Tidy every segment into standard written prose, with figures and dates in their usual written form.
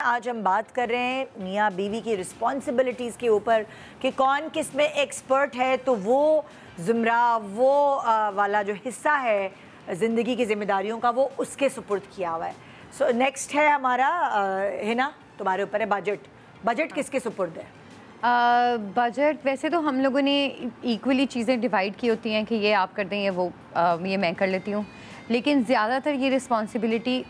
आज हम बात कर रहे हैं मियाँ बीवी की रिस्पॉन्सिबिलिटीज़ के ऊपर कि कौन किस में एक्सपर्ट है। तो वो ज़ुमरा वो वाला जो हिस्सा है ज़िंदगी की जिम्मेदारियों का वो उसके सुपुर्द किया हुआ है। सो नेक्स्ट है हमारा हिना, तुम्हारे ऊपर है बजट। बजट किसके सुपुर्द है? बजट वैसे तो हम लोगों ने इक्वली चीज़ें डिवाइड की होती हैं कि ये आप कर दें ये वो ये मैं कर लेती हूँ, लेकिन ज़्यादातर ये रिस्पॉन्सिबिलिटी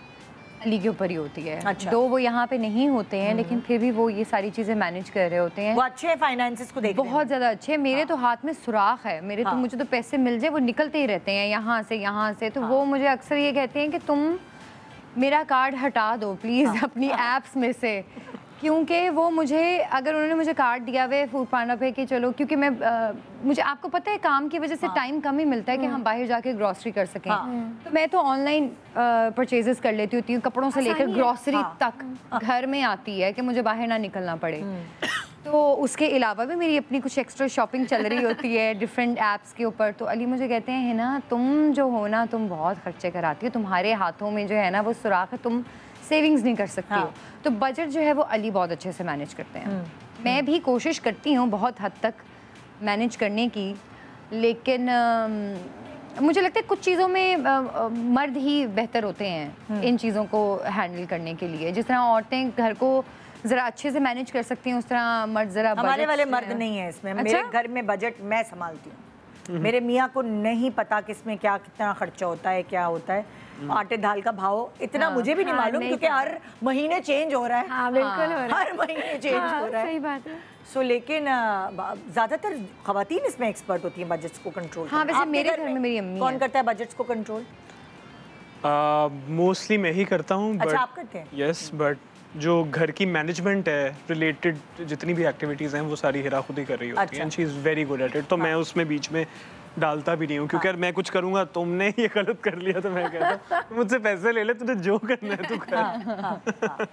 अली के ऊपर ही होती है। अच्छा। दो वो यहाँ पे नहीं होते हैं लेकिन फिर भी वो ये सारी चीज़ें मैनेज कर रहे होते हैं। वो अच्छे हैं फाइनेंसेस को देखते हैं, बहुत ज़्यादा अच्छे। मेरे तो हाथ में सुराख है, मेरे तो मुझे तो पैसे मिल जाए वो निकलते ही रहते हैं यहाँ से तो वो मुझे अक्सर ये कहते हैं कि तुम मेरा कार्ड हटा दो प्लीज़ अपनी ऐप्स में से, क्योंकि वो मुझे अगर उन्होंने मुझे कार्ड दिया हुआ है फूड पांडा पे कि चलो, क्योंकि मैं मुझे आपको पता है काम की वजह से टाइम कम ही मिलता है कि हम बाहर जाके ग्रॉसरी कर सकें। तो मैं तो ऑनलाइन परचेजेस कर लेती होती हूँ, कपड़ों से लेकर ग्रॉसरी तक घर में आती है कि मुझे बाहर ना निकलना पड़े। तो उसके अलावा भी मेरी अपनी कुछ एक्स्ट्रा शॉपिंग चल रही होती है डिफरेंट ऐप्स के ऊपर। तो अली मुझे कहते हैं है ना, तुम जो हो ना तुम बहुत खर्चे कराती हो, तुम्हारे हाथों में जो है ना वो सुराख है, तुम सेविंग्स नहीं कर सकती हो। तो बजट जो है वो अली बहुत अच्छे से मैनेज करते हैं। मैं भी कोशिश करती हूँ बहुत हद तक मैनेज करने की, लेकिन मुझे लगता है कुछ चीज़ों में मर्द ही बेहतर होते हैं इन चीज़ों को हैंडल करने के लिए। जिस तरह औरतें घर को ज़रा अच्छे से मैनेज कर सकती हैं उस तरह मर्द ज़रा हमारे वाले मर्द नहीं है इसमें। मेरे घर में बजट मैं संभालती हूँ, मेरे मियाँ को नहीं पता किसमें क्या कितना खर्चा होता है, क्या होता है। आटे दाल का भाव इतना मुझे भी नहीं मालूम, क्योंकि हर महीने चेंज हो रहा है। हाँ, बिल्कुल हो रहा है। हर महीने चेंज हो रहा है। सही बात है। सो लेकिन ज़्यादातर ख़वातीन इसमें एक्सपर्ट होती हैं बजट्स को कंट्रोल। हाँ, वैसे मेरे घर में मेरी अम्मी कौन करता है बजट्स को कंट्रोल? मोस्टली मैं ही करता हूँ। अच्छा, आप करते हैं? यस, बट जो घर की मैनेजमेंट है रिलेटेड जितनी भी एक्टिविटीज़ हैं वो सारी हिरा खुद ही कर रही होती है, and she is very good at it. तो मैं उसमें बीच में डालता भी नहीं हूँ, क्योंकि अगर मैं कुछ करूँगा तुमने ये गलत कर लिया तो मैं कहता हूँ मुझसे पैसे ले ले, तुझे जो करना है तू कर।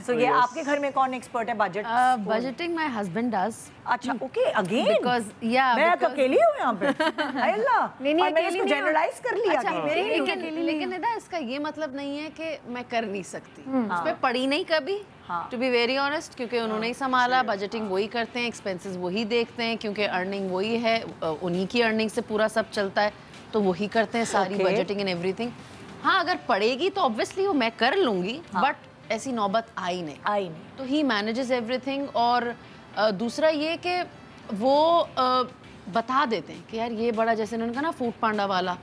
So ये आपके घर में कौन एक्सपर्ट है budget? Budgeting my husband does. अच्छा, ओके, अगेन Because मैं अकेली हूँ यहाँ पे। अल्लाह, नहीं, और मैंने इसको जनरलाइज कर लिया अच्छा, कि मेरे ही लेकिन इधर इसका ये मतलब नहीं है कि मैं कर नहीं सकती। उस पे पड़ी नहीं कभी, टू बी वेरी ऑनेस्ट, क्योंकि उन्होंने ही संभाला। बजटिंग वही करते हैं, एक्सपेंसेस वही देखते हैं, क्योंकि अर्निंग वही है, उन्हीं की अर्निंग से पूरा सब चलता है, तो वही करते हैं सारी बजटिंग एंड एवरीथिंग। हाँ, अगर पड़ेगी तो ऑब्वियसली वो मैं कर लूँगी, बट ऐसी नौबत आई नहीं। तो ही मैनेजेस एवरीथिंग। और दूसरा ये कि वो बता देते हैं कि यार ये बड़ा, जैसे उन्होंने कहा ना फूड पांडा वाला,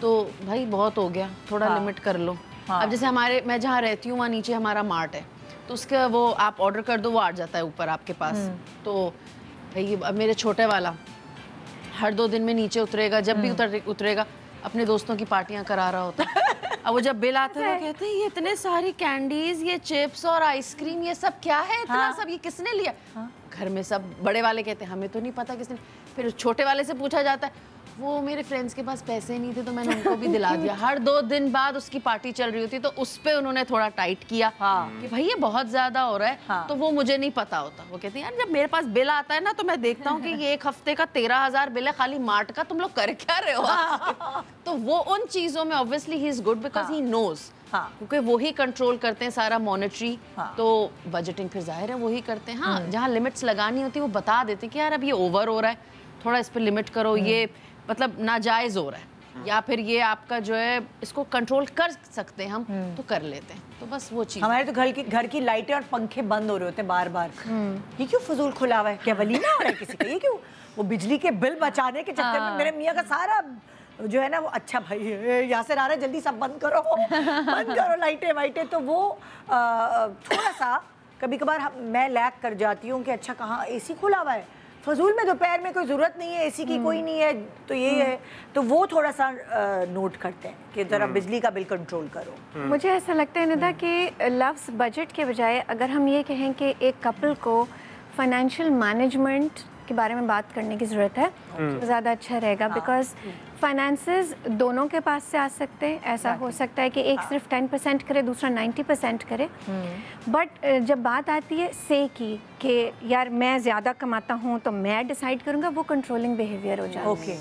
तो भाई बहुत हो गया, थोड़ा लिमिट कर लो। अब जैसे मैं जहाँ रहती हूँ वहाँ नीचे हमारा मार्ट है, तो उसका वो आप ऑर्डर कर दो, वो आ जाता है ऊपर आपके पास। तो भाई अब मेरे छोटे वाला हर 2 दिन में नीचे उतरेगा, जब भी उतरेगा अपने दोस्तों की पार्टियां करा रहा होता है। अब वो जब बिल आता है वो कहते हैं ये इतने सारी कैंडीज, ये चिप्स और आइसक्रीम, ये सब क्या है इतना सब, ये किसने लिया? घर में सब बड़े वाले कहते हैं हमें तो नहीं पता किसने। फिर छोटे वाले से पूछा जाता है, वो मेरे फ्रेंड्स के पास पैसे नहीं थे तो मैंने उनको भी दिला दिया। हर 2 दिन बाद उसकी पार्टी चल रही होती, तो उस पे उन्होंने थोड़ा टाइट किया कि भाई ये बहुत ज्यादा हो रहा है। तो वो मुझे नहीं पता होता, वो कहते हैं यार जब मेरे पास बिल आता है ना तो मैं देखता हूँ कि ये 1 हफ्ते का 13,000 बिल है खाली मार्ट का, तुम लोग कर क्या रहे हो? तो वो उन चीजों में obviously he is good because he knows, क्योंकि वो ही कंट्रोल करते हैं सारा मॉनेटरी। तो बजटिंग फिर जाहिर है वो ही करते हैं। हाँ, जहाँ लिमिट्स लगानी होती है वो बता देते हैं कि यार अब ये ओवर हो रहा है, थोड़ा इस पर लिमिट करो, ये मतलब नाजायज हो रहा है, या फिर ये आपका जो है इसको कंट्रोल कर सकते हैं हम, तो कर लेते हैं। तो बस वो चीज़। हमारे तो घर की लाइटें और पंखे बंद हो रहे होते हैं बार बार। ये क्यों फजूल खुला हुआ है? क्या वलीमा हो रहा है किसी का? ये क्यों? वो बिजली के बिल बचाने के चक्कर में मेरे मियाँ का सारा जो है ना वो, अच्छा भाई यासिर आ रहा है जल्दी सब बंद करो बंद करो लाइटें वाइटें। तो वो थोड़ा सा कभी कभार मैं लैग कर जाती हूँ कि अच्छा कहाँ एसी खुला हुआ है, फजूल में दोपहर में कोई ज़रूरत नहीं है एसी की, कोई नहीं है तो ये है। तो वो थोड़ा सा नोट करते हैं कि ज़रा बिजली का बिल कंट्रोल करो। मुझे ऐसा लगता है निदा कि लफ्ज़ बजट के बजाय अगर हम ये कहें कि एक कपल को फाइनेंशियल मैनेजमेंट के बारे में बात करने की ज़रूरत है, तो ज़्यादा अच्छा रहेगा। बिकॉज फाइनेंसेस दोनों के पास से आ सकते हैं। ऐसा हो सकता है कि एक सिर्फ 10% करे, दूसरा 90% करे। बट जब बात आती है से की कि यार मैं ज़्यादा कमाता हूँ तो मैं डिसाइड करूँगा, वो कंट्रोलिंग बिहेवियर हो जाता है।